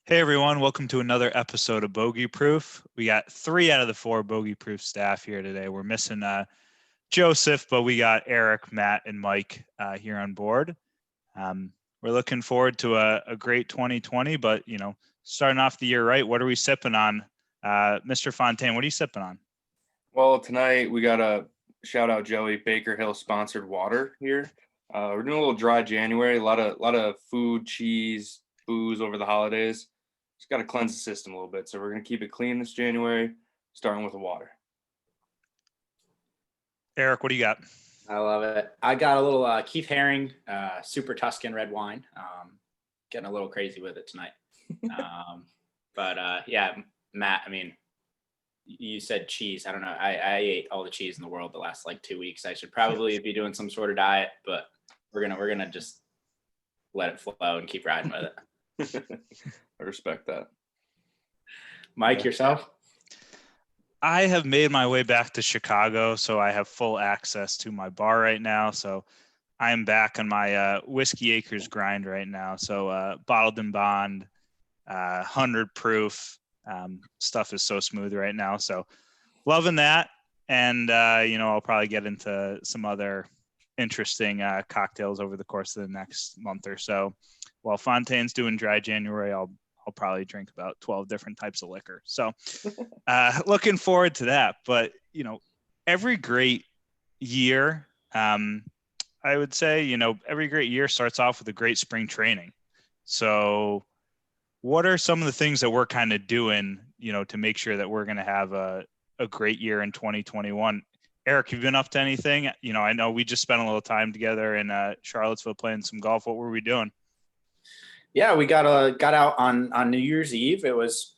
Hey everyone, welcome to another episode of Bogey Proof. We got 3 out of the 4 Bogey Proof staff here today. We're missing Joseph, but we got Eric, Matt, and Mike here on board. We're looking forward to a great 2020, but starting off the year right, what are we sipping on? Mr. Fontaine, what are you sipping on? Well, tonight we got a shout out Joey Baker Hill sponsored water here. We're doing a little dry January, a lot of food, cheese, booze over the holidays. Just got to cleanse the system a little bit. So we're gonna keep it clean this January, starting with the water. Eric, what do you got? I love it. I got a little Keith Haring Super Tuscan red wine. Getting a little crazy with it tonight. Yeah, Matt, I mean, you said cheese. I don't know. I ate all the cheese in the world the last 2 weeks. I should probably be doing some sort of diet, but we're gonna just let it flow and keep riding with it. I respect that. Mike, yourself? I have made my way back to Chicago, so I have full access to my bar right now. So I'm back on my Whiskey Acres grind right now. So bottled and bond, 100 proof stuff is so smooth right now. So loving that. And, I'll probably get into some other interesting cocktails over the course of the next month or so. While Fontaine's doing dry January, I'll probably drink about 12 different types of liquor. So looking forward to that. But, every great year, I would say, every great year starts off with a great spring training. So what are some of the things that we're kind of doing, to make sure that we're going to have a great year in 2021? Eric, you've been up to anything? I know we just spent a little time together in Charlottesville playing some golf. What were we doing? Yeah, we got out on New Year's Eve. It was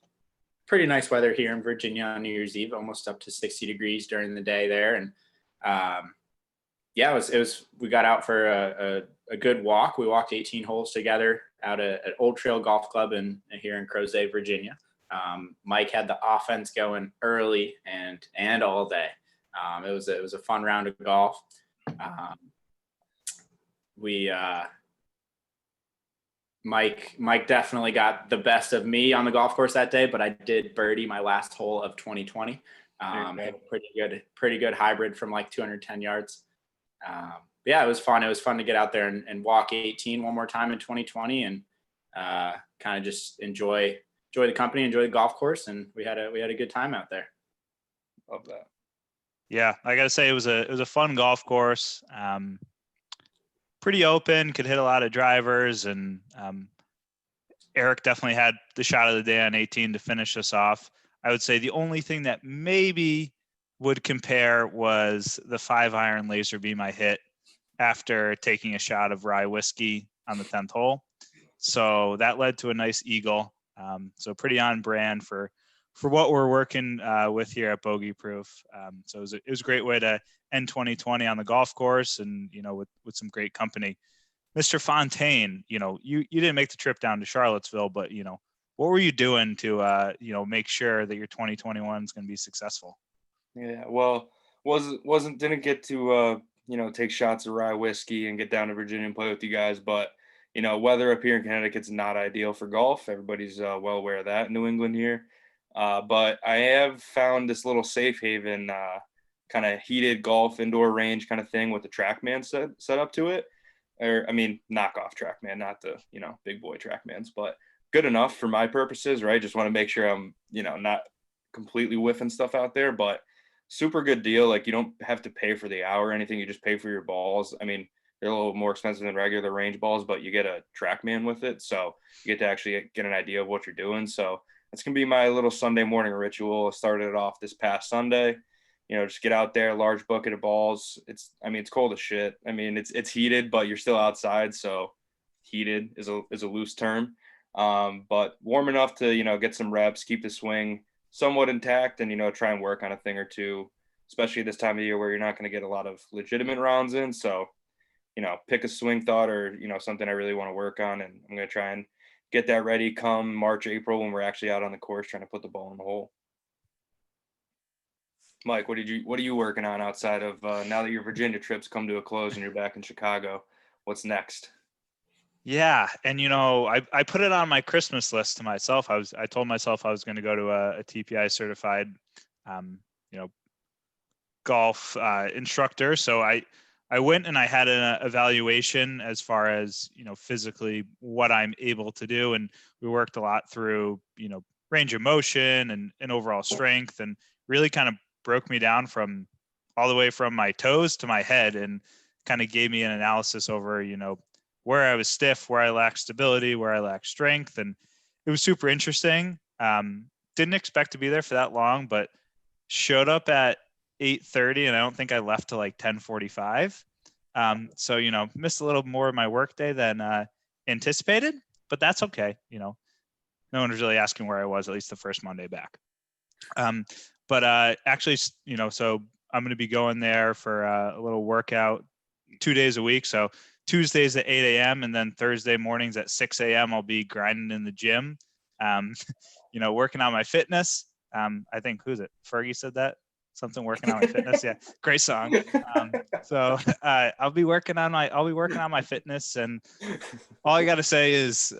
pretty nice weather here in Virginia on New Year's Eve, almost up to 60 degrees during the day there. And it was. We got out for a good walk. We walked 18 holes together out at Old Trail Golf Club here in Crozet, Virginia. Mike had the offense going early and all day. It was a fun round of golf. Mike definitely got the best of me on the golf course that day, but I did birdie my last hole of 2020. Had a pretty good hybrid from 210 yards. It was fun. It was fun to get out there and walk 18 one more time in 2020 and kind of just enjoy the company, enjoy the golf course, and we had a good time out there. Love that. Yeah, I gotta say it was a fun golf course. Pretty open, could hit a lot of drivers, and Eric definitely had the shot of the day on 18 to finish us off. I would say the only thing that maybe would compare was the 5-iron laser beam I hit after taking a shot of rye whiskey on the 10th hole. So that led to a nice eagle. So pretty on brand for what we're working with here at Bogey Proof. So it was a great way to end 2020 on the golf course and, with some great company. Mr. Fontaine, you didn't make the trip down to Charlottesville, but, what were you doing to, make sure that your 2021 is going to be successful? Yeah, well, didn't get to take shots of rye whiskey and get down to Virginia and play with you guys, but weather up here in Connecticut's not ideal for golf. Everybody's well aware of that in New England here. But I have found this little safe haven kind of heated golf indoor range kind of thing with the TrackMan set up to it. Knockoff TrackMan, not the, big boy TrackMans, but good enough for my purposes, right? Just want to make sure I'm, not completely whiffing stuff out there, but super good deal. You don't have to pay for the hour or anything. You just pay for your balls. They're a little more expensive than regular range balls, but you get a TrackMan with it. So you get to actually get an idea of what you're doing. So it's going to be my little Sunday morning ritual. I started it off this past Sunday, just get out there, large bucket of balls. It's cold as shit. It's heated, but you're still outside. So heated is a loose term. But warm enough to, get some reps, keep the swing somewhat intact and, try and work on a thing or two, especially this time of year where you're not going to get a lot of legitimate rounds in. So, pick a swing thought or, something I really want to work on. And I'm going to try and get that ready come March, April, when we're actually out on the course trying to put the ball in the hole. Mike, what are you working on outside of now that your Virginia trip's come to a close and you're back in Chicago? What's next? Yeah, and I put it on my Christmas list to myself. I told myself I was going to go to a TPI certified, you know, golf instructor. So I went and I had an evaluation as far as physically what I'm able to do, and we worked a lot through range of motion and overall strength, and really kind of broke me down from all the way from my toes to my head, and kind of gave me an analysis over where I was stiff, where I lacked stability, where I lacked strength. And it was super interesting. Didn't expect to be there for that long, but showed up at 8:30, and I don't think I left till like 10:45. So, missed a little more of my workday than anticipated, but that's okay. No one was really asking where I was, at least the first Monday back. But actually, so I'm going to be going there for a little workout 2 days a week. So Tuesdays at 8 a.m. and then Thursday mornings at 6 a.m. I'll be grinding in the gym, working on my fitness. I think, who's it? Fergie said that, something working on my fitness. Yeah. Great song. So I'll be working on my fitness, and all I got to say is,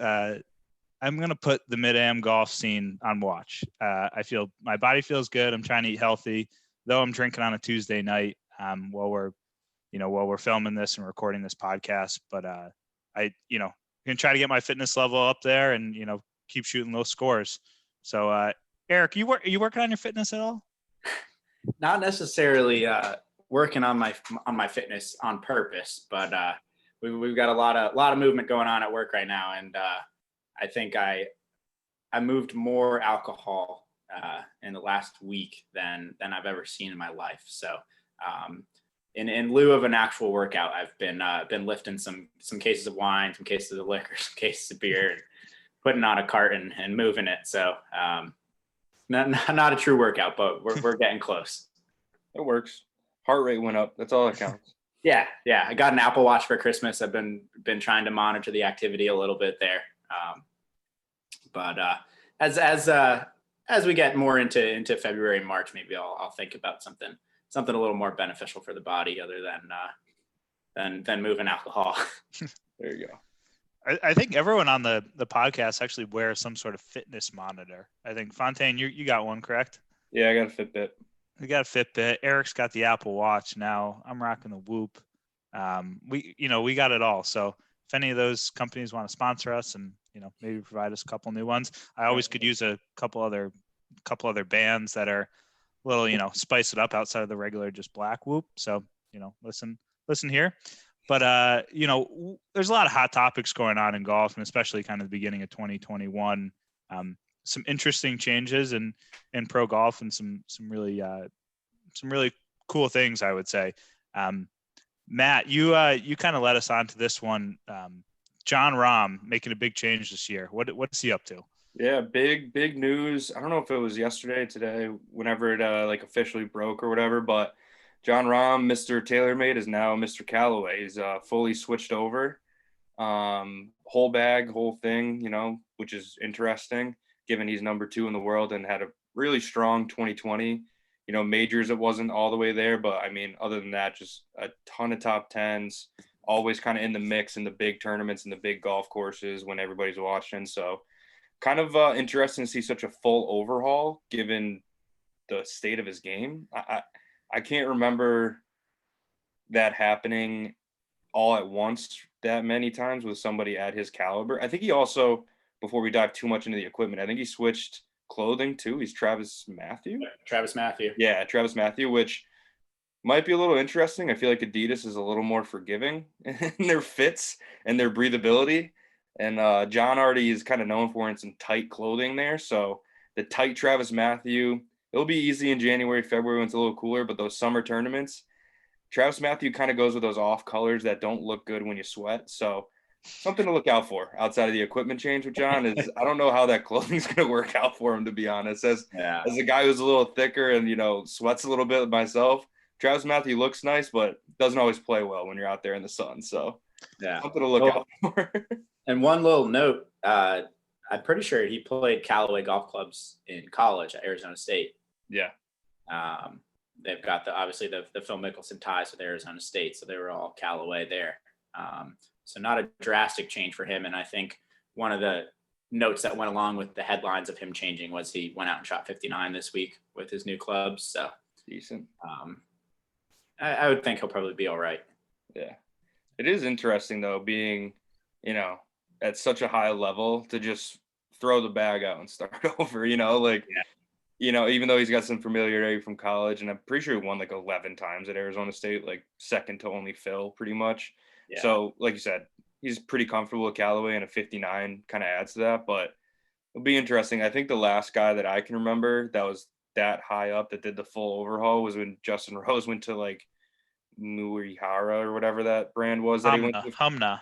I'm going to put the Mid-Am golf scene on watch. I feel my body feels good. I'm trying to eat healthy, though I'm drinking on a Tuesday night while we're filming this and recording this podcast. But I going to try to get my fitness level up there and, keep shooting those scores. So Eric, are you working on your fitness at all? Not necessarily working on my fitness on purpose, but we've got a lot of movement going on at work right now, and I think I moved more alcohol in the last week than I've ever seen in my life. So in lieu of an actual workout, I've been lifting some cases of wine, some cases of liquor, some cases of beer, and putting on a cart and moving it. So not a true workout, but we're getting close. It works. Heart rate went up. That's all that counts. Yeah. I got an Apple Watch for Christmas. I've been trying to monitor the activity a little bit there. But as we get more into February and March, maybe I'll think about something a little more beneficial for the body, other than moving alcohol. There you go. I think everyone on the podcast actually wears some sort of fitness monitor. I think Fontaine, you got one, correct? Yeah, I got a Fitbit. We got a Fitbit. Eric's got the Apple Watch now. I'm rocking the Whoop. We got it all. So if any of those companies want to sponsor us and maybe provide us a couple new ones, I always could use a couple other bands that are a little spice it up outside of the regular just black Whoop. So listen here. But there's a lot of hot topics going on in golf, and especially kind of the beginning of 2021. Some interesting changes in pro golf, and some really cool things, I would say. Matt, you kind of led us on to this one. Jon Rahm making a big change this year. What's he up to? Yeah, big news. I don't know if it was yesterday, today, whenever it officially broke or whatever, but Jon Rahm, Mr. TaylorMade, is now Mr. Callaway. He's fully switched over, whole bag, whole thing, which is interesting given he's number 2 in the world and had a really strong 2020. Majors, it wasn't all the way there, but I mean, other than that, just a ton of top 10s, always kind of in the mix in the big tournaments and the big golf courses when everybody's watching. So kind of interesting to see such a full overhaul given the state of his game. I can't remember that happening all at once that many times with somebody at his caliber. I think he also, before we dive too much into the equipment, I think he switched clothing too. He's Travis Matthew. Yeah, Travis Matthew, which might be a little interesting. I feel like Adidas is a little more forgiving in their fits and their breathability. And John already is kind of known for wearing some tight clothing there. So the tight Travis Matthew, it'll be easy in January, February when it's a little cooler, but those summer tournaments, Travis Matthew kind of goes with those off colors that don't look good when you sweat. So something to look out for outside of the equipment change with John is I don't know how that clothing's going to work out for him, to be honest. As a guy who's a little thicker and, sweats a little bit myself, Travis Matthew looks nice, but doesn't always play well when you're out there in the sun. So something to look out for. And one little note, I'm pretty sure he played Callaway golf clubs in college at Arizona State. Yeah. They've got obviously the Phil Mickelson ties with Arizona State, so they were all Callaway there. So not a drastic change for him. And I think one of the notes that went along with the headlines of him changing was he went out and shot 59 this week with his new clubs. So Decent. I would think he'll probably be all right. Yeah. It is interesting though, being, at such a high level to just throw the bag out and start over, even though he's got some familiarity from college, and I'm pretty sure he won like 11 times at Arizona State, like second to only Phil pretty much. Yeah. So like you said, he's pretty comfortable with Callaway, and a 59 kind of adds to that, but it'll be interesting. I think the last guy that I can remember that was that high up that did the full overhaul was when Justin Rose went to like Muihara or whatever that brand was that he went to. Humna.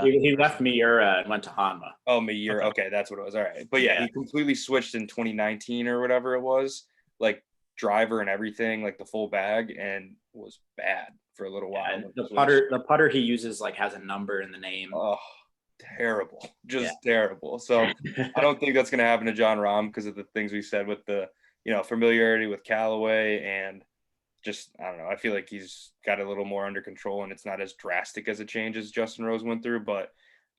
He left Miura and went to Hanma. Oh, Miura. Okay, that's what it was. All right. But yeah, he completely switched in 2019 or whatever it was, like driver and everything, like the full bag, and was bad for a little while. The putter he uses like has a number in the name. Oh, terrible. Just terrible. So I don't think that's going to happen to John Rahm because of the things we said with the, familiarity with Callaway, and just, I don't know. I feel like he's got a little more under control, and it's not as drastic as a change as Justin Rose went through. But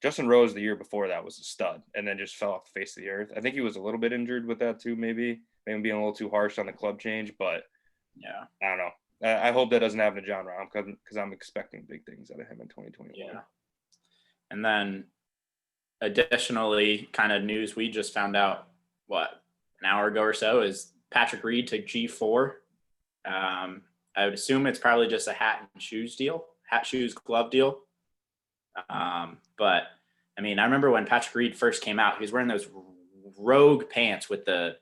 Justin Rose the year before that was a stud and then just fell off the face of the earth. I think he was a little bit injured with that too, maybe being a little too harsh on the club change. But yeah, I don't know. I hope that doesn't happen to John Rahm because I'm expecting big things out of him in 2021. Yeah. And then additionally, kind of news we just found out, an hour ago or so, is Patrick Reed to G4. I would assume it's probably just a hat, shoes, glove deal. But I mean, I remember when Patrick Reed first came out, he was wearing those rogue pants with the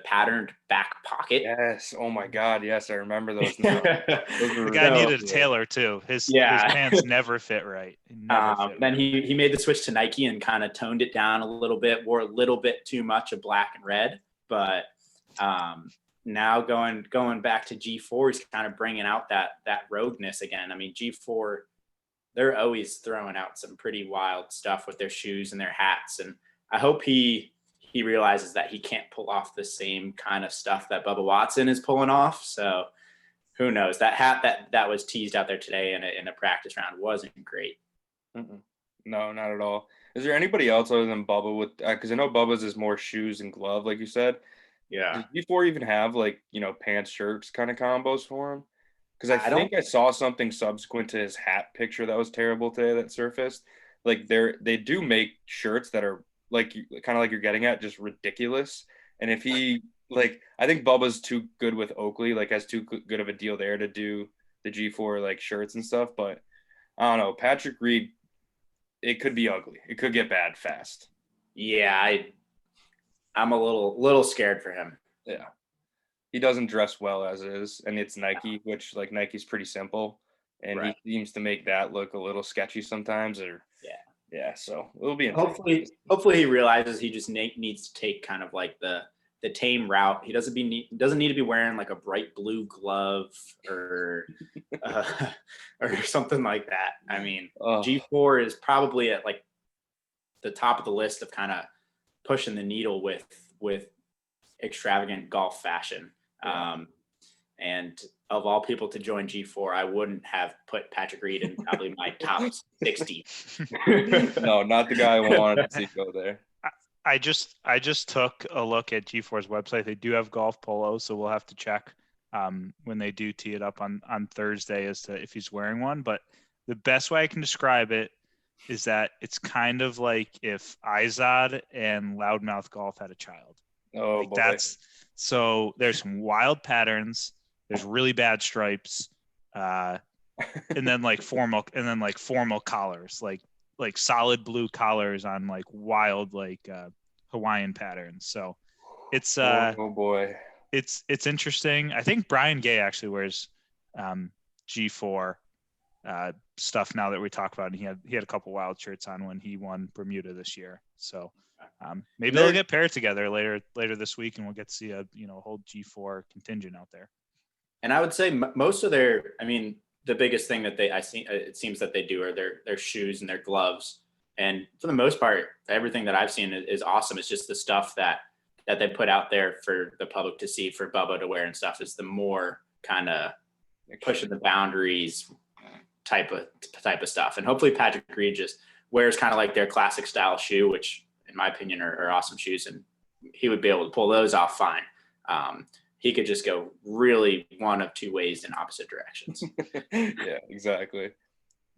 patterned back pocket. Yes. Oh my God. Yes. I remember those. The guy needed a tailor too. His pants never fit right. Then he made the switch to Nike and kind of toned it down a little bit, wore a little bit too much of black and red, but, now going back to G4, he's kind of bringing out that rogueness again. I mean, G4, they're always throwing out some pretty wild stuff with their shoes and their hats. And I hope he realizes that he can't pull off the same kind of stuff that Bubba Watson is pulling off. So who knows? That hat that was teased out there today in a practice round wasn't great. Mm-mm. No, not at all. Is there anybody else other than Bubba with, because I know Bubba's is more shoes and glove, like you said. Yeah. Did G4 even have like, pants, shirts kind of combos for him? Because I think I saw something subsequent to his hat picture that was terrible today that surfaced. Like they do make shirts that are like kind of like you're getting at, just ridiculous. And if he I think Bubba's too good with Oakley, like has too good of a deal there to do the G4 like shirts and stuff. But I don't know, Patrick Reed, it could be ugly. It could get bad fast. Yeah, I'm a little scared for him. Yeah. He doesn't dress well as is, and it's Nike, which like Nike's pretty simple, and he seems to make that look a little sketchy sometimes. So it'll be interesting. Hopefully he realizes he just needs to take kind of like the tame route. He doesn't need to be wearing like a bright blue glove or or something like that. I mean, G4 is probably at like the top of the list of kind of pushing the needle with extravagant golf fashion. And of all people to join G4, I wouldn't have put Patrick Reed in probably my top 60. No, not the guy I wanted to see go there. I just took a look at G4's website. They do have golf polos, so we'll have to check when they do tee it up on Thursday as to if he's wearing one. But the best way I can describe it is that it's kind of like if Izod and Loudmouth Golf had a child. Oh, like boy. So there's some wild patterns. There's really bad stripes, and then like formal collars, like solid blue collars on like wild Hawaiian patterns. So it's oh boy, it's interesting. I think Brian Gay actually wears G4 stuff now that we talk about it. He had a couple wild shirts on when he won Bermuda this year. So maybe they'll get paired together later this week, and we'll get to see a whole G4 contingent out there. And I would say most of their, I mean, the biggest thing that it seems that they do are their shoes and their gloves. And for the most part, everything that I've seen is awesome. It's just the stuff that they put out there for the public to see, for Bubba to wear and stuff, is the more kind of pushing the boundaries, type of stuff. And hopefully Patrick Reed just wears kind of like their classic style shoe, which in my opinion are awesome shoes, and he would be able to pull those off fine. He could just go really one of two ways in opposite directions. Yeah, exactly.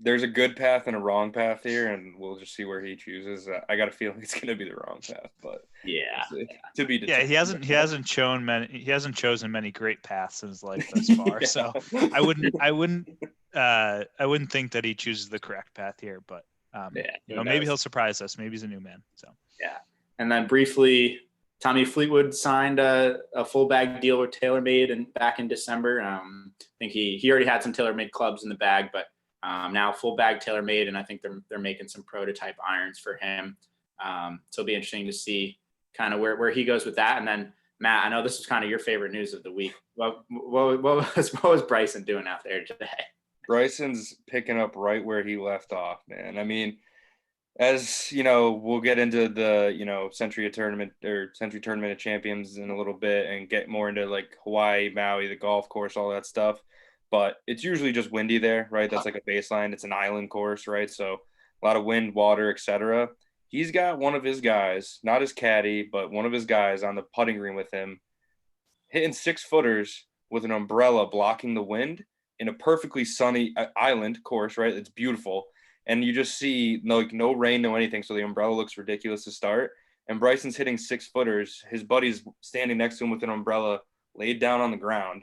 There's a good path and a wrong path here, and we'll just see where he chooses. I got a feeling it's going to be the wrong path, but yeah, to be determined. Yeah, he hasn't chosen many great paths in his life thus far. Yeah. So I wouldn't think that he chooses the correct path here, but maybe he'll surprise us. Maybe he's a new man. So yeah. And then briefly, Tommy Fleetwood signed a full bag deal with TaylorMade and back in December. I think he already had some TaylorMade clubs in the bag, but now full bag TaylorMade, and I think they're making some prototype irons for him. So it'll be interesting to see kind of where he goes with that. And then Matt, I know this was kind of your favorite news of the week. What was Bryson doing out there today? Bryson's picking up right where he left off, man. I mean, as you know, we'll get into the Century Tournament of Champions in a little bit and get more into like Hawaii, Maui, the golf course, all that stuff. But it's usually just windy there, right? That's like a baseline. It's an island course, right? So a lot of wind, water, etc. He's got one of his guys, not his caddy, but one of his guys on the putting green with him, hitting 6-footers with an umbrella blocking the wind in a perfectly sunny island course, right? It's beautiful. And you just see no rain, no anything. So the umbrella looks ridiculous to start. And Bryson's hitting 6-footers. His buddy's standing next to him with an umbrella laid down on the ground.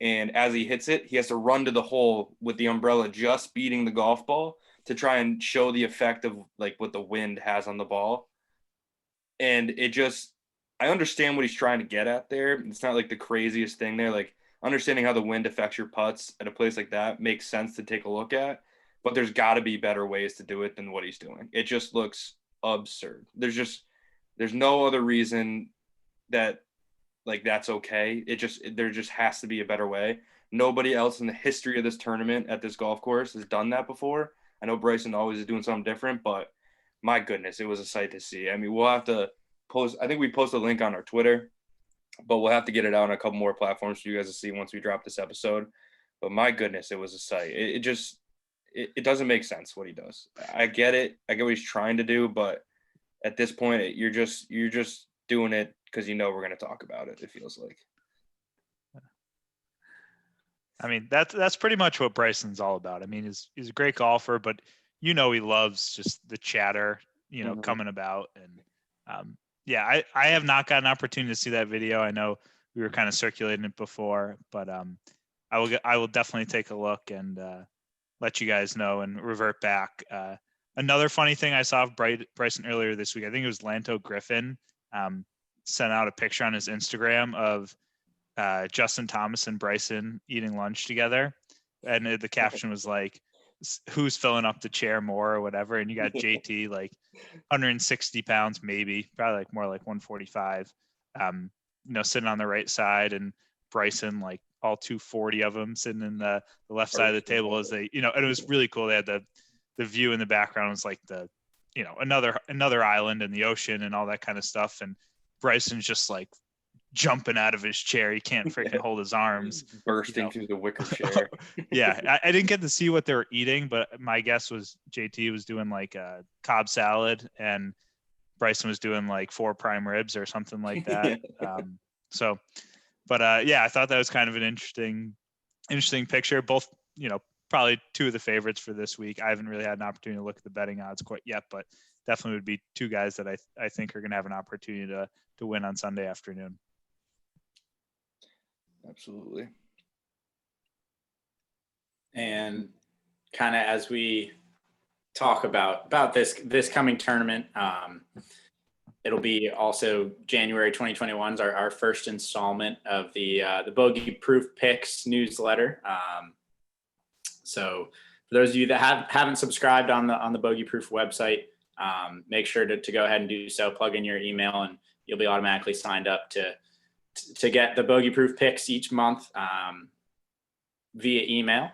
And as he hits it, he has to run to the hole with the umbrella just beating the golf ball to try and show the effect of like what the wind has on the ball. And I understand what he's trying to get at there. It's not like the craziest thing there. Like understanding how the wind affects your putts at a place like that makes sense to take a look at. But there's got to be better ways to do it than what he's doing. It just looks absurd. There's no other reason that like that's okay. There just has to be a better way. Nobody else in the history of this tournament at this golf course has done that before. I know Bryson always is doing something different, but my goodness, it was a sight to see. I mean, we'll have to post. I think we post a link on our Twitter, but we'll have to get it out on a couple more platforms for you guys to see once we drop this episode. But my goodness, it was a sight. It doesn't make sense what he does. I get it. I get what he's trying to do, but at this point, you're just doing it because we're going to talk about it. It feels like. I mean, that's pretty much what Bryson's all about. I mean, he's a great golfer, but he loves just the chatter, coming about. And I have not got an opportunity to see that video. I know we were kind of circulating it before, but I will definitely take a look and let you guys know and revert back. Another funny thing I saw of Bryson earlier this week, I think it was Lanto Griffin, sent out a picture on his Instagram of Justin Thomas and Bryson eating lunch together. And the caption was like, who's filling up the chair more or whatever. And you got JT like 160 pounds, maybe probably like more like 145, sitting on the right side, and Bryson like all 240 of them sitting in the left side of the table as they, and it was really cool. They had the view in the background was like the, another island and the ocean and all that kind of stuff. And Bryson's just like jumping out of his chair. He can't freaking hold his arms. Bursting through the wicker chair. Yeah. I didn't get to see what they were eating, but my guess was JT was doing like a Cobb salad and Bryson was doing like 4 prime ribs or something like that. I thought that was kind of an interesting picture. Both, probably 2 of the favorites for this week. I haven't really had an opportunity to look at the betting odds quite yet, but definitely would be 2 guys that I think are going to have an opportunity to win on Sunday afternoon. Absolutely. And kind of as we talk about this coming tournament, it'll be also January 2021's our first installment of the Bogey Proof Picks newsletter. So for those of you that haven't subscribed on the Bogey Proof website, make sure to go ahead and do so. Plug in your email and you'll be automatically signed up to get the Bogey Proof picks each month via email.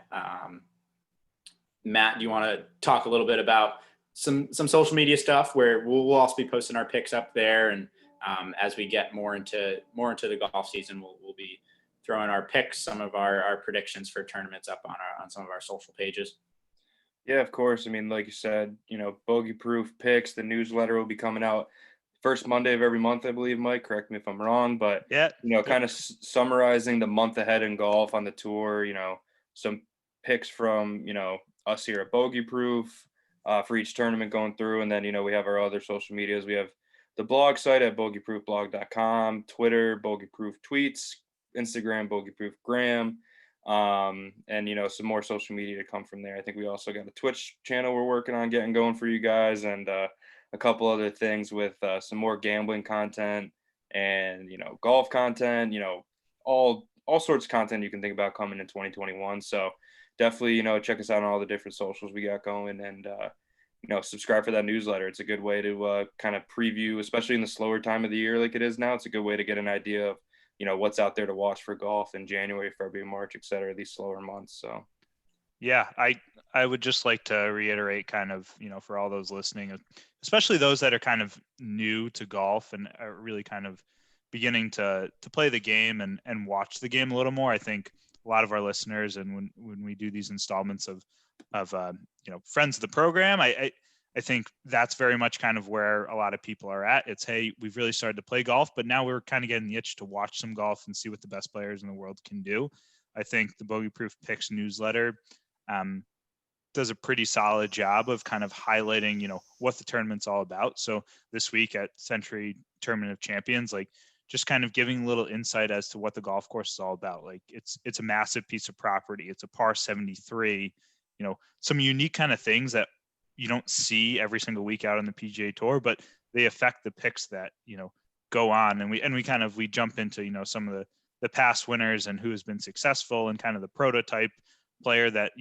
Matt, do you want to talk a little bit about some social media stuff where we'll also be posting our picks up there, and as we get more into the golf season, we'll be throwing our picks, some of our predictions for tournaments up on some of our social pages. Yeah, of course. I mean, like you said, bogey proof picks, the newsletter will be coming out first Monday of every month, I believe, Mike. Correct me if I'm wrong, but Yeah. Yep. kind of summarizing the month ahead in golf on the tour, some picks from, us here at Bogey Proof for each tournament going through. And then, we have our other social medias. We have the blog site at bogeyproofblog.com, Twitter, Bogey Proof Tweets, Instagram, Bogey Proof Graham, and some more social media to come from there. I think we also got a Twitch channel we're working on getting going for you guys, and a couple other things with some more gambling content and golf content, all sorts of content you can think about coming in 2021. So definitely check us out on all the different socials we got going, and subscribe for that newsletter. It's a good way to kind of preview, especially in the slower time of the year like it is now. It's a good way to get an idea of what's out there to watch for golf in January, February, March, et cetera, these slower months. So Yeah, I would just like to reiterate kind of, for all those listening, especially those that are kind of new to golf and are really kind of beginning to play the game and watch the game a little more. I think a lot of our listeners, and when we do these installments of friends of the program, I think that's very much kind of where a lot of people are at. It's, hey, we've really started to play golf, but now we're kind of getting the itch to watch some golf and see what the best players in the world can do. I think the Bogey Proof Picks newsletter does a pretty solid job of kind of highlighting, what the tournament's all about. So this week at Century Tournament of Champions, like just kind of giving a little insight as to what the golf course is all about. Like it's a massive piece of property. It's a par 73, some unique kind of things that you don't see every single week out on the PGA Tour, but they affect the picks that, go on. And we jump into, some of the past winners and who has been successful and kind of the prototype player that,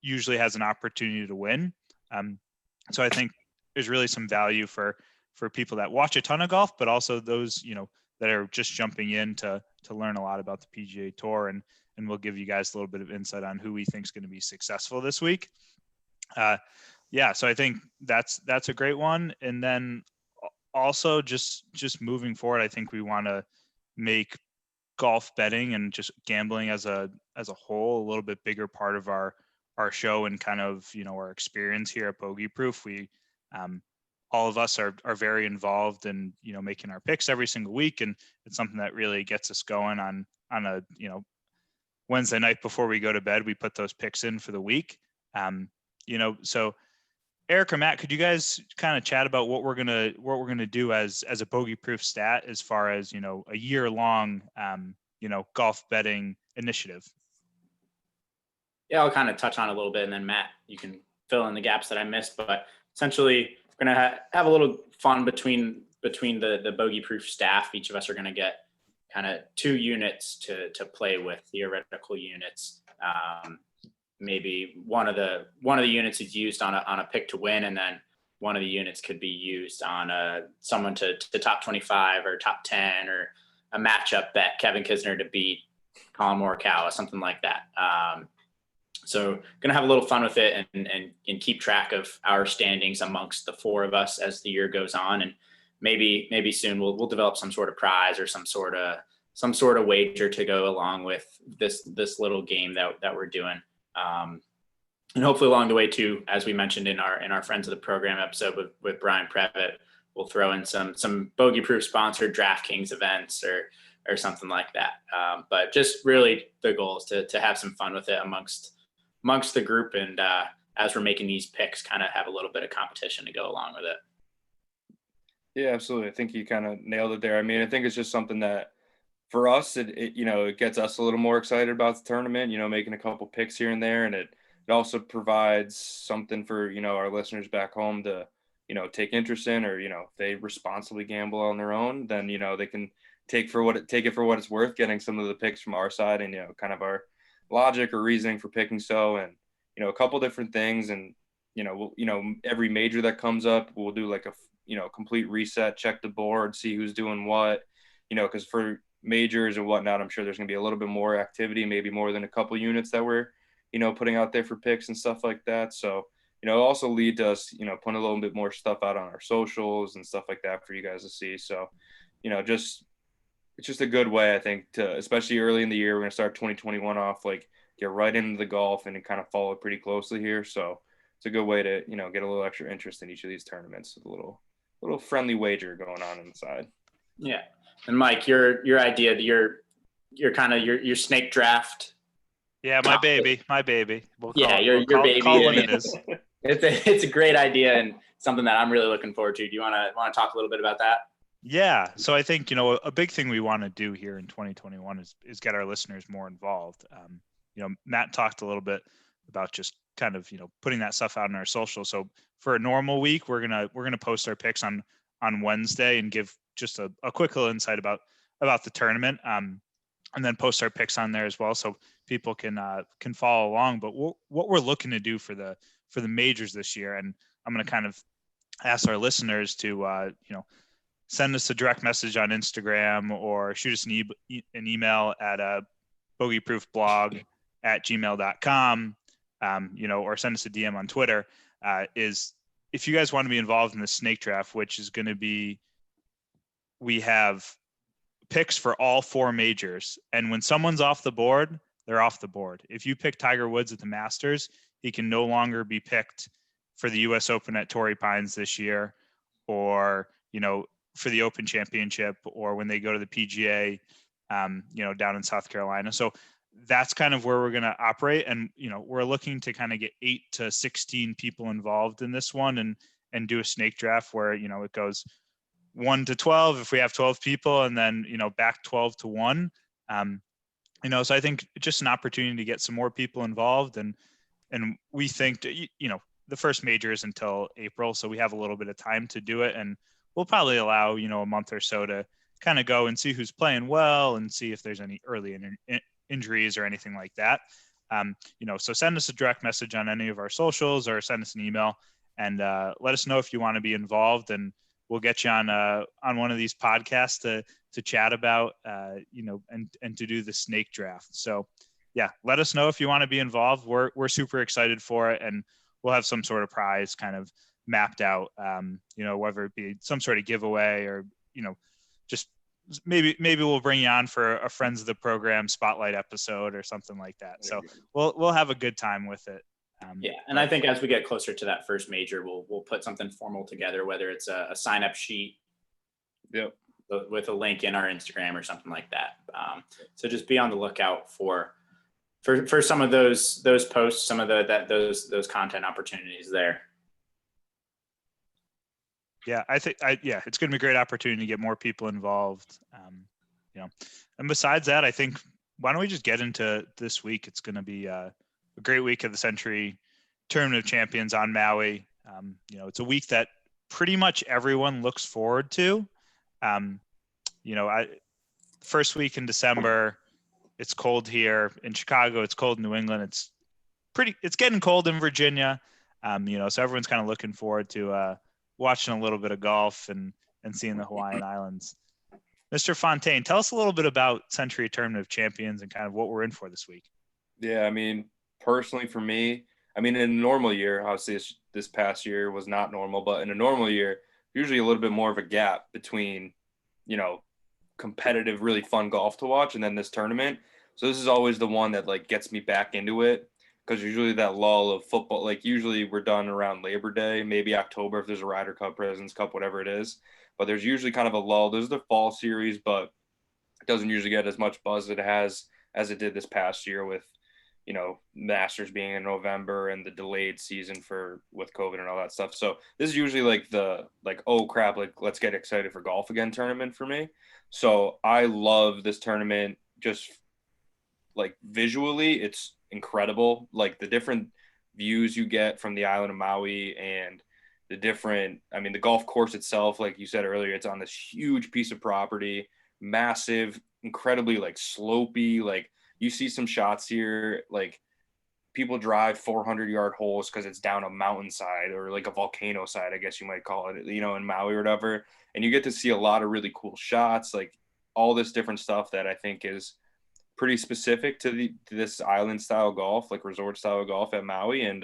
usually has an opportunity to win. So I think there's really some value for people that watch a ton of golf, but also those, that are just jumping in to learn a lot about the PGA Tour. And we'll give you guys a little bit of insight on who we think is going to be successful this week. So I think that's a great one. And then also just moving forward, I think we want to make golf betting and just gambling as a whole a little bit bigger part of our show and kind of our experience here at Bogey Proof. We all of us are very involved in making our picks every single week, and it's something that really gets us going on a Wednesday night before we go to bed. We put those picks in for the week. So Eric or Matt, could you guys kind of chat about what we're gonna do as a Bogey Proof stat as far as a year long golf betting initiative? Yeah, I'll kind of touch on it a little bit, and then Matt, you can fill in the gaps that I missed. But essentially, we're gonna have a little fun between the Bogey Proof staff. Each of us are gonna get kind of 2 units to play with, theoretical units. Maybe one of the units is used on a pick to win, and then one of the units could be used on someone to top 25 or top 10, or a matchup bet, Kevin Kisner to beat Colin Morikawa, something like that. So gonna have a little fun with it and keep track of our standings amongst the 4 of us as the year goes on, and maybe soon we'll develop some sort of prize or some sort of wager to go along with this little game that we're doing. And hopefully along the way too, as we mentioned in our Friends of the Program episode with Brian Previtt, we'll throw in some Bogey Proof sponsored DraftKings events or something like that. But just really the goal is to have some fun with it amongst the group, and as we're making these picks, kind of have a little bit of competition to go along with it. Yeah, absolutely. I think you kind of nailed it there. I mean, I think it's just something that for us, it gets us a little more excited about the tournament, making a couple picks here and there. And it also provides something for, our listeners back home to, take interest in, or, if they responsibly gamble on their own, then, they can take it for what it's worth, getting some of the picks from our side and, kind of our logic or reasoning for picking so, and, a couple different things. And, every major that comes up, we'll do like a, complete reset, check the board, see who's doing what, because for majors and whatnot, I'm sure there's going to be a little bit more activity, maybe more than a couple units that we're, putting out there for picks and stuff like that. So, it'll also lead to us, putting a little bit more stuff out on our socials and stuff like that for you guys to see. So, it's just a good way, I think, to, especially early in the year, we're going to start 2021 off like get right into the golf and kind of follow pretty closely here. So it's a good way to, get a little extra interest in each of these tournaments with a little friendly wager going on inside. Yeah. And Mike, your idea that you're kind of your snake draft. Yeah, my baby. We'll your baby. Call what it is. It's a great idea and something that I'm really looking forward to. Do you want to talk a little bit about that? Yeah. So I think, a big thing we want to do here in 2021 is get our listeners more involved. Matt talked a little bit about just kind of, putting that stuff out in our social. So for a normal week, we're going to post our picks on Wednesday and give just a quick little insight about the tournament. And then post our picks on there as well, so people can follow along. But what we're looking to do for the majors this year, and I'm going to kind of ask our listeners to send us a direct message on Instagram or shoot us an email at bogeyproofblog@gmail.com, or send us a DM on Twitter. Is if you guys want to be involved in the snake draft, which is going to be, we have picks for all 4 majors. And when someone's off the board, they're off the board. If you pick Tiger Woods at the Masters, he can no longer be picked for the US Open at Torrey Pines this year, or, for the Open Championship, or when they go to the PGA, down in South Carolina. So that's kind of where we're going to operate. And, we're looking to kind of get 8 to 16 people involved in this one and do a snake draft where, it goes 1 to 12 if we have 12 people, and then, back 12 to 1. So I think just an opportunity to get some more people involved. And we think, the first major is until April, so we have a little bit of time to do it. And we'll probably allow, a month or so to kind of go and see who's playing well and see if there's any early injuries or anything like that. So send us a direct message on any of our socials or send us an email and let us know if you want to be involved, and we'll get you on one of these podcasts to chat about, and to do the snake draft. So yeah, let us know if you want to be involved. We're super excited for it, and we'll have some sort of prize kind of mapped out, whether it be some sort of giveaway or, just maybe we'll bring you on for a Friends of the Program spotlight episode or something like that. So we'll have a good time with it. And I think as we get closer to that first major, we'll put something formal together, whether it's a sign up sheet, with a link in our Instagram or something like that. So just be on the lookout for some of those posts, some of those content opportunities there. Yeah, I think it's going to be a great opportunity to get more people involved. And besides that, I think why don't we just get into this week? It's going to be a great week of the Century Tournament of Champions on Maui. It's a week that pretty much everyone looks forward to. First week in December, it's cold here in Chicago. It's cold in New England. It's getting cold in Virginia. So everyone's kind of looking forward to watching a little bit of golf and seeing the Hawaiian Islands. Mr. Fontaine, tell us a little bit about Century Tournament of Champions and kind of what we're in for this week. Yeah, personally for me, in a normal year, obviously this past year was not normal, but in a normal year, usually a little bit more of a gap between, competitive, really fun golf to watch and then this tournament. So this is always the one that gets me back into it, because usually that lull of football, usually we're done around Labor Day, maybe October if there's a Ryder Cup, President's Cup, whatever it is. But there's usually kind of a lull. There's the fall series, but it doesn't usually get as much buzz as it did this past year with, Masters being in November and the delayed season with COVID and all that stuff. So this is usually oh crap, let's get excited for golf again tournament for me. So I love this tournament. Just visually, it's incredible. The different views you get from the island of Maui and the different, the golf course itself, like you said earlier, it's on this huge piece of property, massive, incredibly slopey. You see some shots here, people drive 400-yard holes because it's down a mountainside or a volcano side, I guess you might call it, in Maui or whatever. And you get to see a lot of really cool shots, all this different stuff that I think is pretty specific to this island style golf, resort style golf at Maui. And,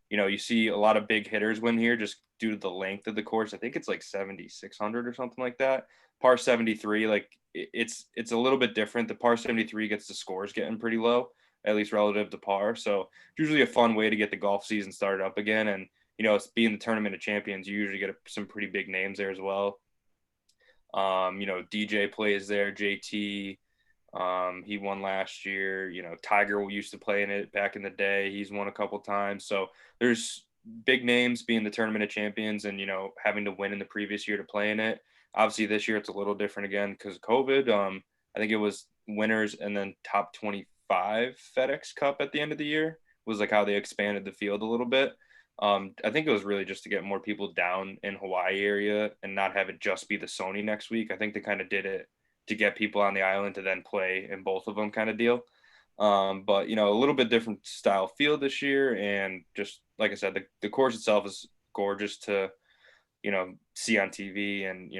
you see a lot of big hitters win here just due to the length of the course. I think it's 7,600 or something like that. Par 73, it's a little bit different. The par 73 gets the scores getting pretty low. at least relative to par. So it's usually a fun way to get the golf season started up again. And, it's being the Tournament of Champions, you usually get some pretty big names there as well. DJ plays there, JT. He won last year. Tiger used to play in it back in the day. He's won a couple times. So there's big names being the Tournament of Champions and, having to win in the previous year to play in it. Obviously this year it's a little different again because of COVID. I think it was winners and then top 25 FedEx Cup at the end of the year was like how they expanded the field a little bit. I think it was really just to get more people down in Hawaii area and not have it just be the Sony next week. I think they kind of did it to get people on the island to then play in both of them kind of deal. But, a little bit different style field this year. And just like I said, the course itself is gorgeous to, see on TV. And,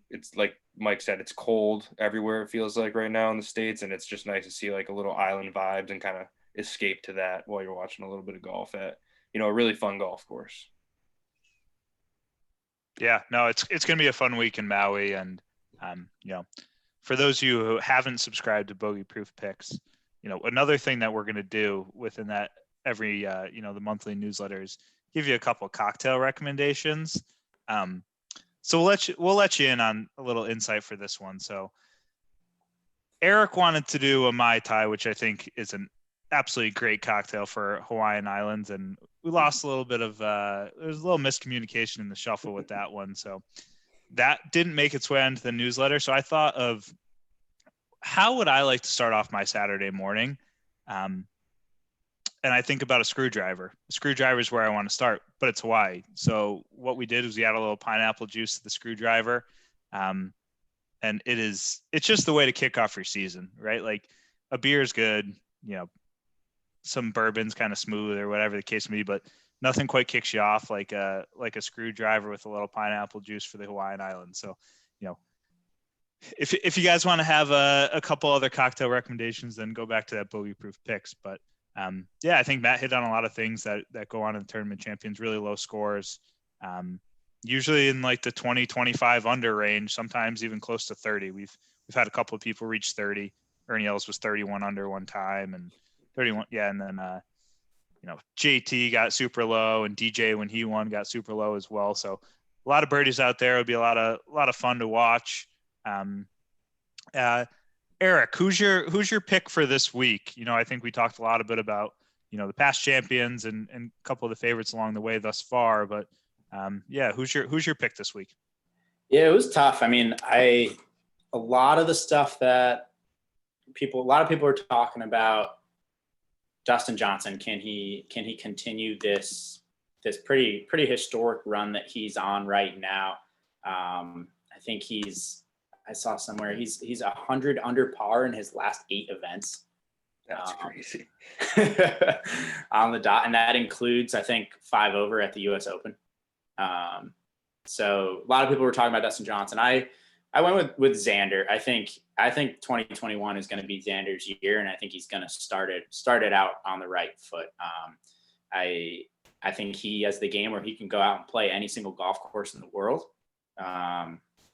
it's like Mike said, it's cold everywhere it feels like right now in the States. And it's just nice to see like a little island vibes and kind of escape to that while you're watching a little bit of golf at, a really fun golf course. Yeah, no, it's going to be a fun week in Maui. And, for those of you who haven't subscribed to Bogey Proof Picks, another thing that we're going to do within that every, the monthly newsletters, give you a couple of cocktail recommendations. So we'll let you in on a little insight for this one. So Eric wanted to do a Mai Tai, which I think is an absolutely great cocktail for Hawaiian Islands. And we lost a little bit of, there's a little miscommunication in the shuffle with that one. So that didn't make its way onto the newsletter. So I thought of how would I like to start off my Saturday morning? And I think about a screwdriver. A screwdriver is where I want to start, but it's Hawaii. So what we did was we add a little pineapple juice to the screwdriver. And it's just the way to kick off your season, right? Like a beer is good, some bourbon's kind of smooth or whatever the case may be, but nothing quite kicks you off like a screwdriver with a little pineapple juice for the Hawaiian Islands. So, if you guys want to have a couple other cocktail recommendations, then go back to that Bogey Proof Picks. But I think Matt hit on a lot of things that go on in the Tournament Champions, really low scores, usually in like the 20, 25 under range, sometimes even close to 30. We've had a couple of people reach 30. Ernie Els was 31 under one time and 31. Yeah. And then, JT got super low and DJ when he won got super low as well. So a lot of birdies out there. It'll be a lot of fun to watch. Eric, who's your pick for this week? I think we talked a lot about, the past champions and a couple of the favorites along the way thus far, but who's your pick this week? Yeah, it was tough. I mean, a lot of the stuff that a lot of people are talking about Dustin Johnson. Can he continue this pretty historic run that he's on right now? I think I saw somewhere he's 100 under par in his last 8 events. That's crazy. On the dot. And that includes, I think, 5 over at the US Open. So a lot of people were talking about Dustin Johnson. I went with Xander. I think 2021 is going to be Xander's year, and I think he's going to start it out on the right foot. I think he has the game where he can go out and play any single golf course in the world.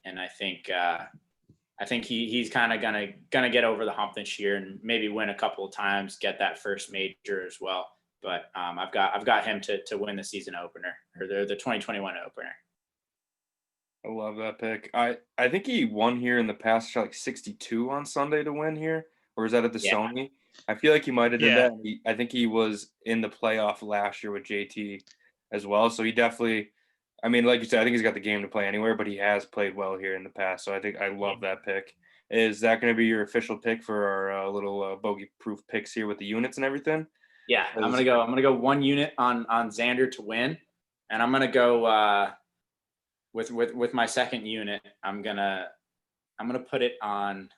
And I think he's kind of gonna get over the hump this year and maybe win a couple of times, get that first major as well. But I've got him to win the season opener or the 2021 opener. I love that pick. I think he won here in the past, shot like 62 on Sunday to win here, or is that at the Sony? I feel like he might have did that. I think he was in the playoff last year with JT as well. So he definitely. I mean, like you said, I think he's got the game to play anywhere, but he has played well here in the past. So I think I love that pick. Is that going to be your official pick for our little Bogey Proof picks here with the units and everything? Yeah, I'm gonna go 1 unit on Xander to win, and I'm gonna go with my second unit. I'm gonna put it on.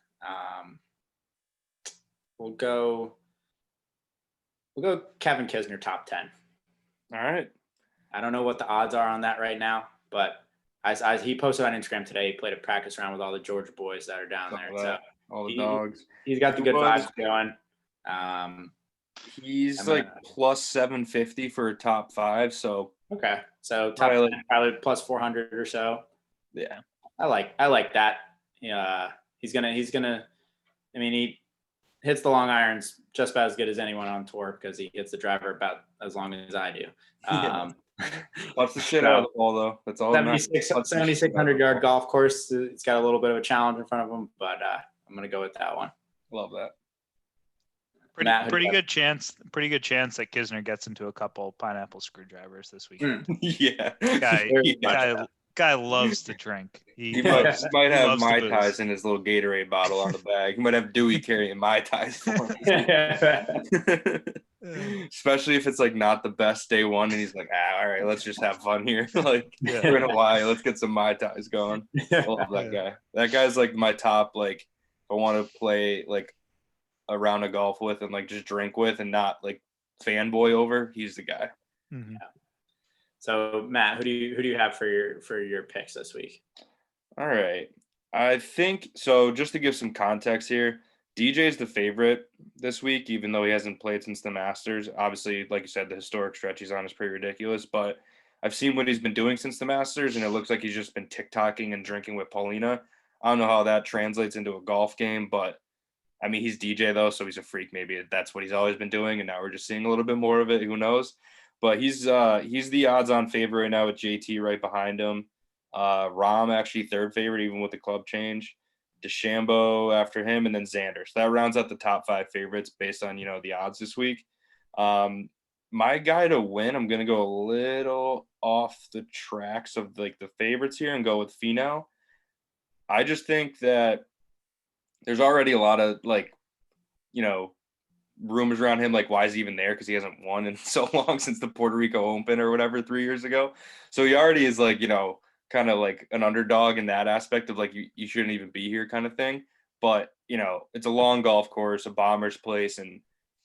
We'll go Kevin Kisner top 10. All right. I don't know what the odds are on that right now, but he posted on Instagram today. He played a practice round with all the Georgia boys that are down there. So all the dogs. He's got the good vibes going. He's like plus 750 for a top 5. So okay, so top 10, probably plus 400 or so. Yeah, I like that. Yeah, he's gonna. I mean, hits the long irons just about as good as anyone on tour because he hits the driver about as long as I do. Putts the shit out of the ball, though. That's all. 7,600 yard golf course. It's got a little bit of a challenge in front of him, but I'm going to go with that one. Love that. Pretty good chance that Kisner ges into a couple pineapple screwdrivers this weekend. Yeah. Guy loves to drink. He might have Mai Tais in his little Gatorade bottle on the bag. He might have Dewey carrying Mai Tais for him. Especially if it's like not the best day one and he's like, all right, let's just have fun here. Like we're in Hawaii, let's get some Mai Tais going. I love that guy. That guy's like my top, like if I want to play like a round of golf with and like just drink with and not like fanboy over, he's the guy. Mm-hmm. Yeah. So Matt, who do you have for your picks this week? All right. I think so. Just to give some context here, DJ is the favorite this week, even though he hasn't played since the Masters. Obviously, like you said, the historic stretch he's on is pretty ridiculous, but I've seen what he's been doing since the Masters, and it looks like he's just been TikToking and drinking with Paulina. I don't know how that translates into a golf game, but I mean, he's DJ though, so he's a freak. Maybe that's what he's always been doing, and now we're just seeing a little bit more of it. Who knows? But he's the odds-on favorite right now with JT right behind him. Rahm actually third favorite, even with the club change. DeChambeau after him, and then Xander. So that rounds out the top 5 favorites based on the odds this week. My guy to win, I'm gonna go a little off the tracks of like the favorites here and go with Finau. I just think that there's already a lot of rumors around him, like why is he even there, because he hasn't won in so long since the Puerto Rico Open or whatever 3 years ago. So he already is like kind of like an underdog in that aspect of like you shouldn't even be here kind of thing. But it's a long golf course, a bomber's place, and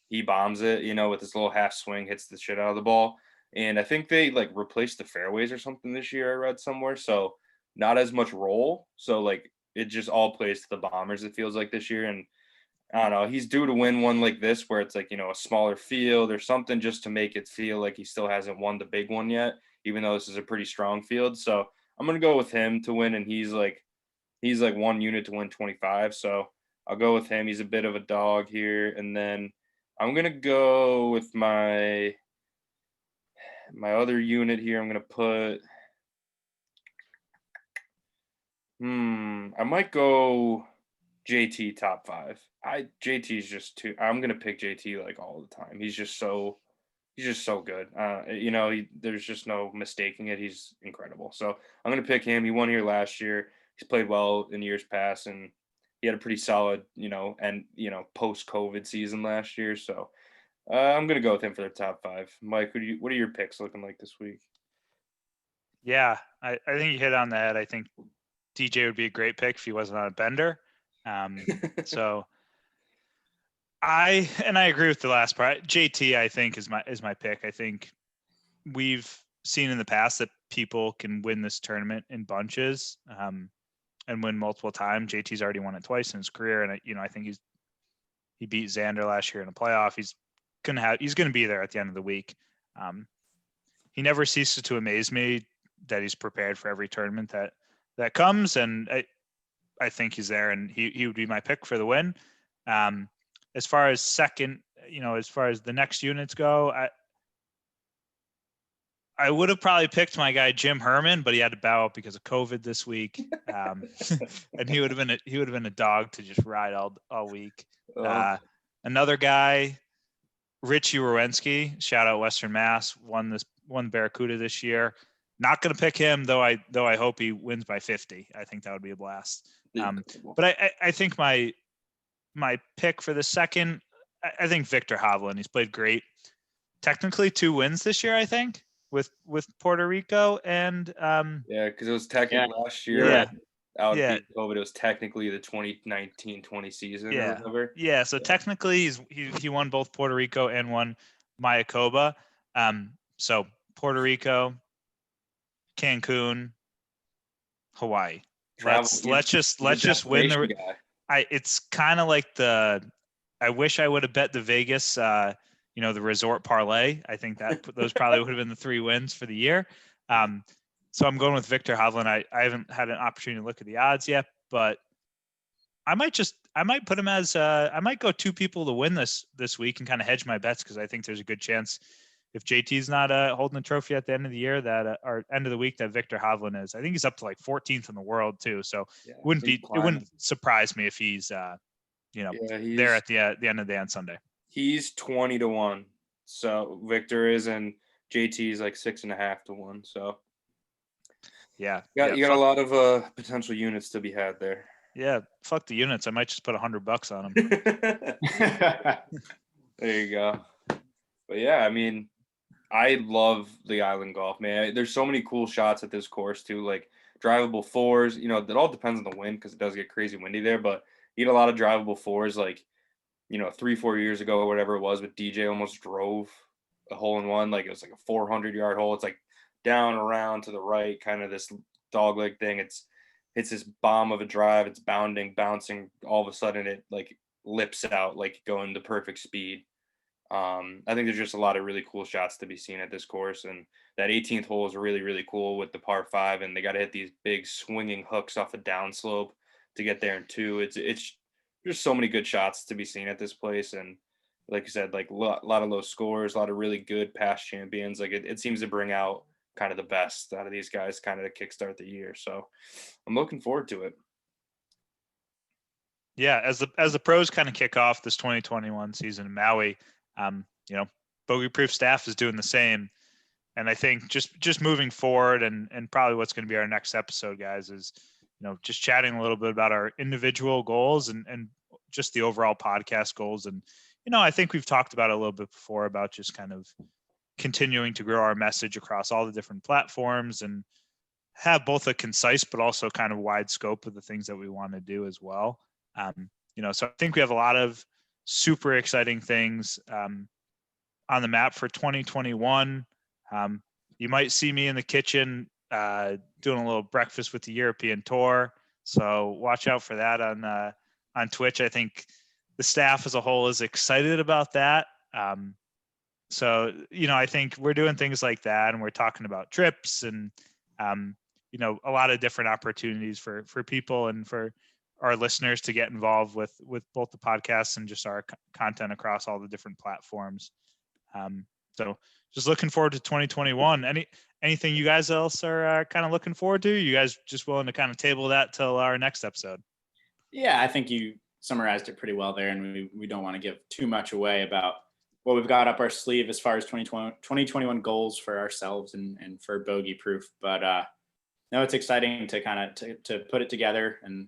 he bombs it with this little half swing, hits the shit out of the ball. And I think they like replaced the fairways or something this year, I read somewhere, so not as much roll, so like it just all plays to the bombers, it feels like, this year. And I don't know, he's due to win one like this where it's like, a smaller field or something, just to make it feel like he still hasn't won the big one yet, even though this is a pretty strong field. So I'm going to go with him to win, and he's like 1 unit to win 25. So I'll go with him. He's a bit of a dog here. And then I'm going to go with my other unit here. I'm going to put, I might go JT top 5. JT is just too. I'm gonna pick JT like all the time. He's just so good. There's just no mistaking it. He's incredible. So I'm gonna pick him. He won here last year. He's played well in years past, and he had a pretty solid, post-COVID season last year. So I'm gonna go with him for the top 5. Mike, what are your picks looking like this week? Yeah, I think you hit on that. I think DJ would be a great pick if he wasn't on a bender. So I agree with the last part. JT, I think, is my pick. I think we've seen in the past that people can win this tournament in bunches and win multiple times. JT's already won it twice in his career, and I think he beat Xander last year in a playoff. He's gonna be there at the end of the week. He never ceases to amaze me that he's prepared for every tournament that comes, and I think he's there, and he would be my pick for the win. As far as second, as far as the next units go, I would have probably picked my guy Jim Herman, but he had to bow out because of COVID this week, and he would have been a dog to just ride all week. Another guy, Richie Rowensky, shout out Western Mass, won Barracuda this year. Not going to pick him, though I hope he wins by 50. I think that would be a blast. But I think my pick for the second, I think Victor Hovland. He's played great. Technically 2 wins this year, I think, with Puerto Rico and because it was technically last year. COVID, it was technically the 2019-20 season or whatever. Yeah, so technically he won both Puerto Rico and won Mayakoba. So Puerto Rico, Cancun, Hawaii. Let's just win the guy. It's kind of like I wish I would have bet the Vegas the resort parlay. I think that those probably would have been the 3 wins for the year. So I'm going with Victor Hovland. I haven't had an opportunity to look at the odds yet, but I might put him as I might go 2 people to win this week and kind of hedge my bets, because I think there's a good chance if JT's not holding the trophy at the end of the year, that or end of the week, that Victor Hovland is. I think he's up to like 14th in the world too. So it wouldn't surprise me if he's there at the end of the day on Sunday. He's 20-1. So Victor is, and JT is like 6.5 to 1. So yeah, you got a lot of potential units to be had there. Yeah, fuck the units. I might just put $100 on them. There you go. But yeah, I mean, I love the island golf, man. There's so many cool shots at this course too, like drivable fours. You know, it all depends on the wind because it does get crazy windy there. But you get a lot of drivable fours, like 3-4 years ago or whatever it was. But DJ almost drove a hole in one, like it was like a 400-yard hole. It's like down around to the right, kind of this dogleg thing. It's this bomb of a drive. It's bounding, bouncing. All of a sudden, it like lips out, like going to perfect speed. I think there's just a lot of really cool shots to be seen at this course, and that 18th hole is really, really cool with the par 5, and they got to hit these big swinging hooks off a downslope to get there in 2. It's there's so many good shots to be seen at this place, and like you said, like a lot of low scores, a lot of really good past champions. Like it seems to bring out kind of the best out of these guys, kind of to kickstart the year. So I'm looking forward to it. Yeah, as the pros kind of kick off this 2021 season in Maui, Bogey Proof staff is doing the same. And I think just moving forward and probably what's going to be our next episode, guys, is, just chatting a little bit about our individual goals and just the overall podcast goals. And, I think we've talked about it a little bit before about just kind of continuing to grow our message across all the different platforms and have both a concise but also kind of wide scope of the things that we want to do as well. So I think we have a lot of super exciting things on the map for 2021. You might see me in the kitchen doing a little breakfast with the European tour. So watch out for that on Twitch. I think the staff as a whole is excited about that. I think we're doing things like that, and we're talking about trips and, a lot of different opportunities for people and for our listeners to get involved with both the podcasts and just our content across all the different platforms. So just looking forward to 2021. Anything you guys else are kind of looking forward to? You guys just willing to kind of table that till our next episode? Yeah, I think you summarized it pretty well there, and we don't want to give too much away about what we've got up our sleeve as far as 2021 goals for ourselves and for Bogey Proof. But no, it's exciting to kind of to put it together and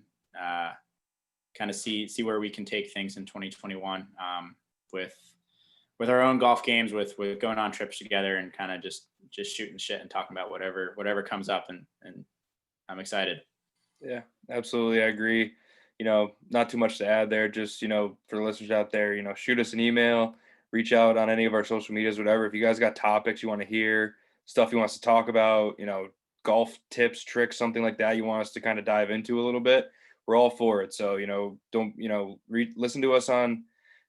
kind of see where we can take things in 2021 with our own golf games, with going on trips together and kind of just shooting shit and talking about whatever comes up, and I'm excited. Yeah, absolutely. I agree. Not too much to add there. Just, for the listeners out there, shoot us an email, reach out on any of our social medias, whatever. If you guys got topics you want to hear, stuff you want us to talk about, golf tips, tricks, something like that you want us to kind of dive into a little bit, we're all for it. So, don't, listen to us on,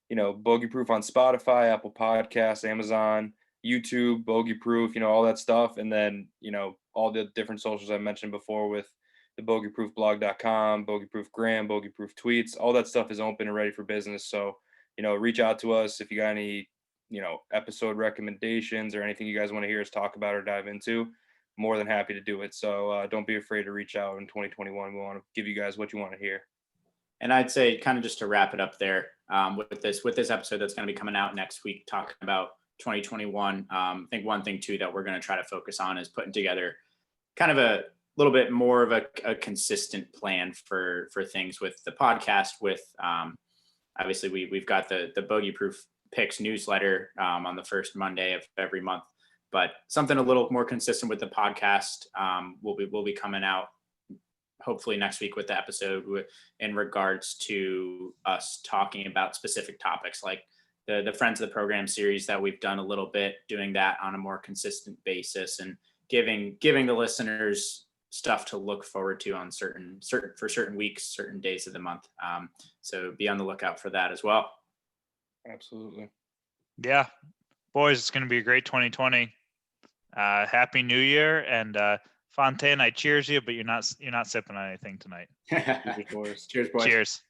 Bogey Proof on Spotify, Apple Podcasts, Amazon, YouTube, Bogey Proof, all that stuff. And then, all the different socials I mentioned before with the bogeyproofblog.com, Bogey Proof Gram, Bogey Proof tweets, all that stuff is open and ready for business. So, reach out to us if you got any, episode recommendations or anything you guys want to hear us talk about or dive into. More than happy to do it. So don't be afraid to reach out in 2021. We want to give you guys what you want to hear. And I'd say kind of just to wrap it up there with this episode that's going to be coming out next week, talking about 2021. I think one thing too that we're going to try to focus on is putting together kind of a little bit more of a consistent plan for things with the podcast. With obviously we've got the Bogey Proof Picks newsletter on the first Monday of every month, but something a little more consistent with the podcast will be coming out hopefully next week with the episode in regards to us talking about specific topics like the Friends of the Program series that we've done a little bit, doing that on a more consistent basis and giving the listeners stuff to look forward to on certain weeks, certain days of the month. So be on the lookout for that as well. Absolutely. Yeah, boys, it's going to be a great 2020. Happy New Year, and Fontaine, I cheers you, but you're not sipping on anything tonight. Cheers, boys. Cheers.